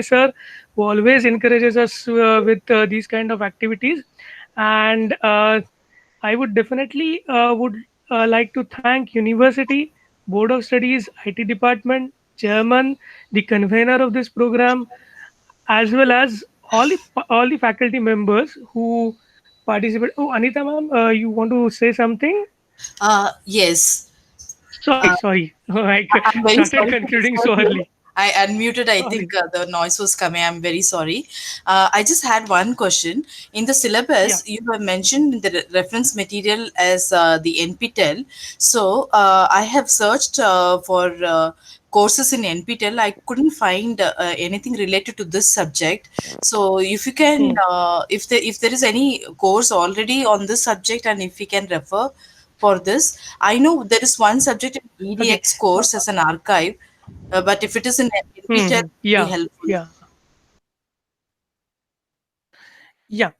sir, who always encourages us with these kind of activities. And I would definitely would like to thank University, Board of Studies, IT Department, Chairman, the convener of this program, as well as all the faculty members who participate. Oh, Anita ma'am, you want to say something? Yes. Sorry, Uh, sorry. I I'm very started sorry to concluding disturb so you. early. I unmuted. I think Sorry. the noise was coming. I'm very sorry. I just had one question. In the Yeah. syllabus, you have mentioned in the reference material as the NPTEL. So I have searched for courses in NPTEL. I couldn't find anything related to this subject. So if you can, Hmm. if there is any course already on this subject, and if you can refer for this. I know there is one subject in Okay. EDX course as an archive, but if it is in NPTEL, it would be Yeah. helpful. Yeah. Yeah.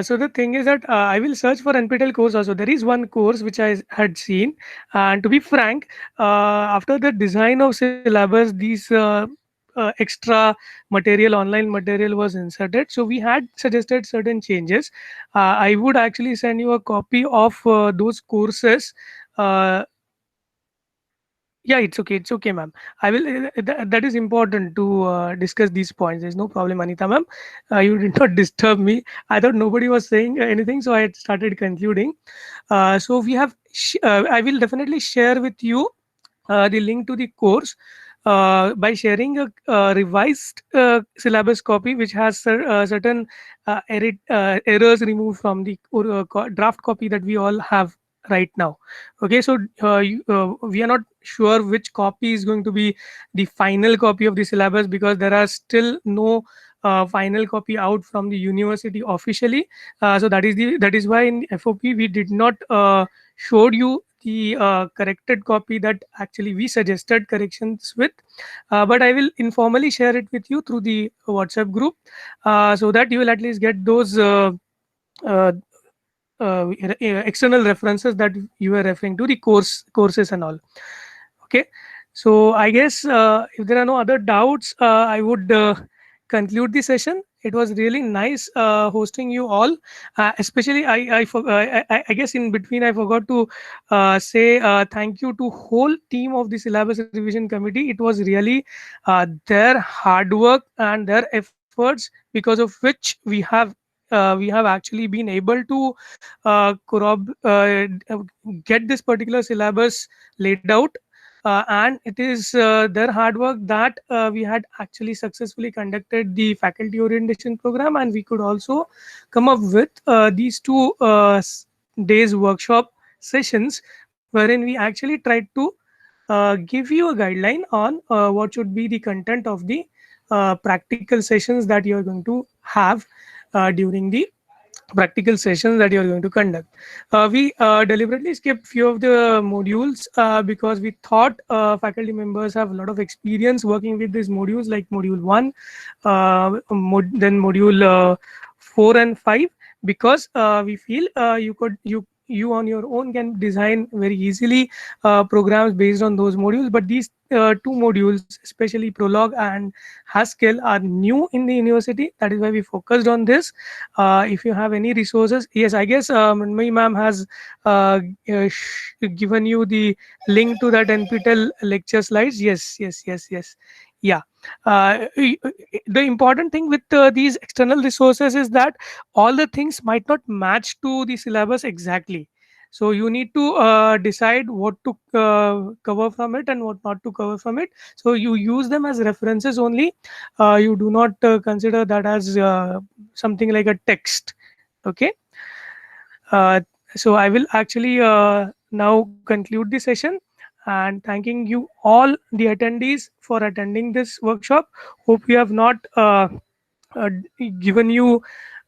So the thing is that I will search for NPTEL course also. There is one course which I had seen, and to be frank, after the design of syllabus, these extra material, online material was inserted. So we had suggested certain changes. I would actually send you a copy of those courses. Uh, Yeah, it's okay. It's okay, ma'am. I will. That is important to discuss these points. There's no problem, Anita, ma'am. You did not disturb me. I thought nobody was saying anything, so I had started concluding. So we have. I will definitely share with you the link to the course by sharing a revised syllabus copy, which has certain errors removed from the draft copy that we all have right now. Okay, so we are not sure which copy is going to be the final copy of the syllabus, because there are still no final copy out from the university officially. So that is why in FOP we did not showed you the corrected copy that actually we suggested corrections with. But I will informally share it with you through the WhatsApp group, so that you will at least get those uh, external references that you were referring to, the courses and all. Okay, so I guess if there are no other doubts, I would conclude the session. It was really nice hosting you all. Especially, I guess in between I forgot to say thank you to whole team of the syllabus revision committee. It was really their hard work and their efforts, because of which we have actually been able to get this particular syllabus laid out, and it is their hard work that we had actually successfully conducted the faculty orientation program, and we could also come up with these two days workshop sessions, wherein we actually tried to give you a guideline on what should be the content of the practical sessions that you are going to have during the practical sessions that you are going to conduct. We deliberately skipped few of the modules because we thought faculty members have a lot of experience working with these modules, like module 1, then module 4 and 5, because we feel you on your own can design very easily programs based on those modules. But these two modules, especially Prologue and Haskell, are new in the university. That is why we focused on this. If you have any resources, yes, I guess my ma'am has given you the link to that NPTEL lecture slides. Yes, yes, yes, yes. Yeah. The important thing with these external resources is that all the things might not match to the syllabus exactly. So you need to decide what to cover from it and what not to cover from it. So you use them as references only. You do not consider that as something like a text. Okay. uh, so I will actually now conclude the session, and thanking you all the attendees for attending this workshop. Hope we have not uh, given you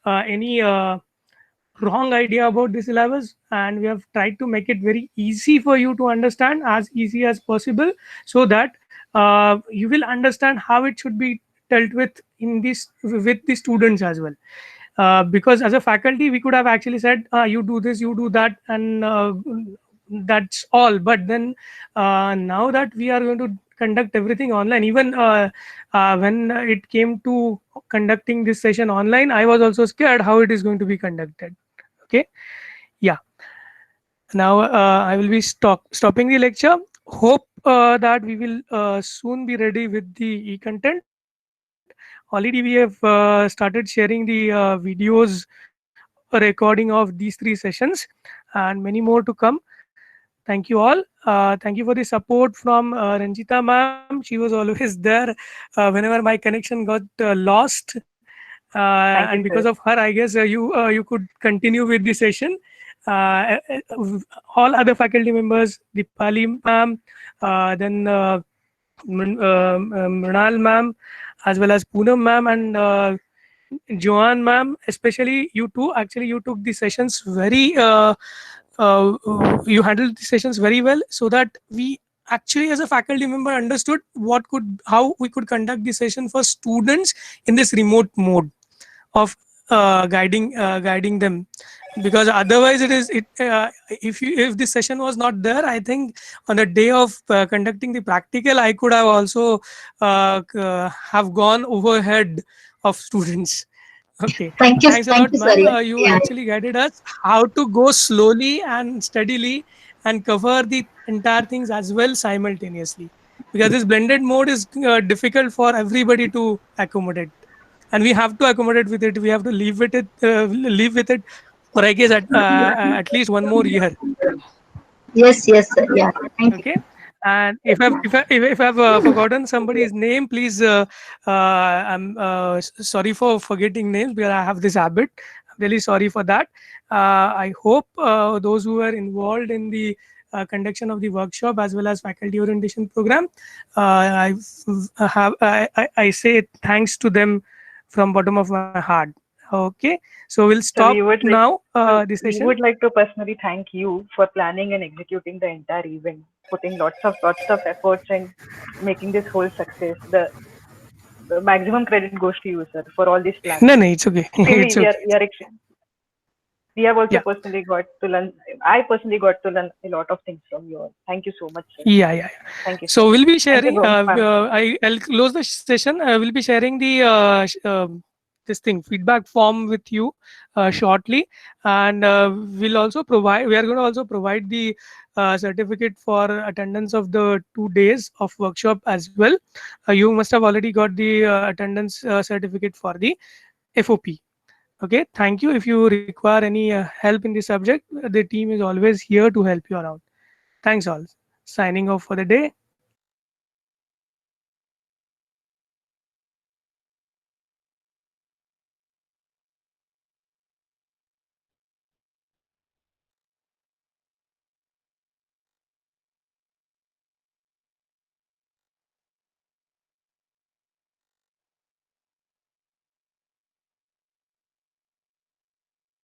any wrong idea about the syllabus, and we have tried to make it very easy for you to understand, as easy as possible, so that you will understand how it should be dealt with in this with the students as well. Because as a faculty we could have actually said, you do this, you do that, and that's all. But then now that we are going to conduct everything online. Even when it came to conducting this session online, I was also scared how it is going to be conducted. Okay, yeah. Now I will be stopping the lecture. Hope that we will soon be ready with the e-content. Already we have started sharing the videos recording of these 3 sessions, and many more to come. Thank you all. Thank you for the support from Ranjita ma'am. She was always there whenever my connection got lost, and Thank because you, of sir. her, I guess you could continue with the session. All other faculty members, Dipali ma'am, then Mrinal ma'am, as well as Poonam ma'am and Joanne ma'am, especially you two. Actually, you took the sessions very, you handled the sessions very well, so that we actually, as a faculty member, understood how we could conduct the session for students in this remote mode of guiding them, because otherwise it is it if this session was not there, I think on the day of conducting the practical, I could have also have gone overhead of students. Okay, thanks a Thank lot you, sir. ma'am. Yeah, You yeah. actually guided us how to go slowly and steadily and cover the entire things as well simultaneously, because this blended mode is difficult for everybody to accommodate, and we have to accommodate with it. We have to live with it for, I guess, at least one more year. Yes, sir. Yeah. Thank you. Okay, and if I've forgotten somebody's name, please, I'm sorry for forgetting names, because I have this habit. I'm really sorry for that. I hope those who were involved in the conduction of the workshop as well as faculty orientation program, I say thanks to them from bottom of my heart. Okay, so we'll So stop now the we session. would like to personally thank you for planning and executing the entire event, putting lots of efforts and making this whole success. The maximum credit goes to you, sir, for all this No, planning. no, it's okay. Extremely, It's okay. we have also Yeah. personally got to learn. I personally got to learn a lot of things from you all. Thank you so much, sir. Yeah. Thank you so So much. we'll be Thank you, sharing. ma'am. I'll close the session. I will be sharing the this thing feedback form with you shortly, and we'll also provide. We are going to also provide the certificate for attendance of the 2 days of workshop as well. You must have already got the attendance certificate for the FOP. Okay, thank you. If you require any help in the subject, the team is always here to help you around. Thanks all. Signing off for the day.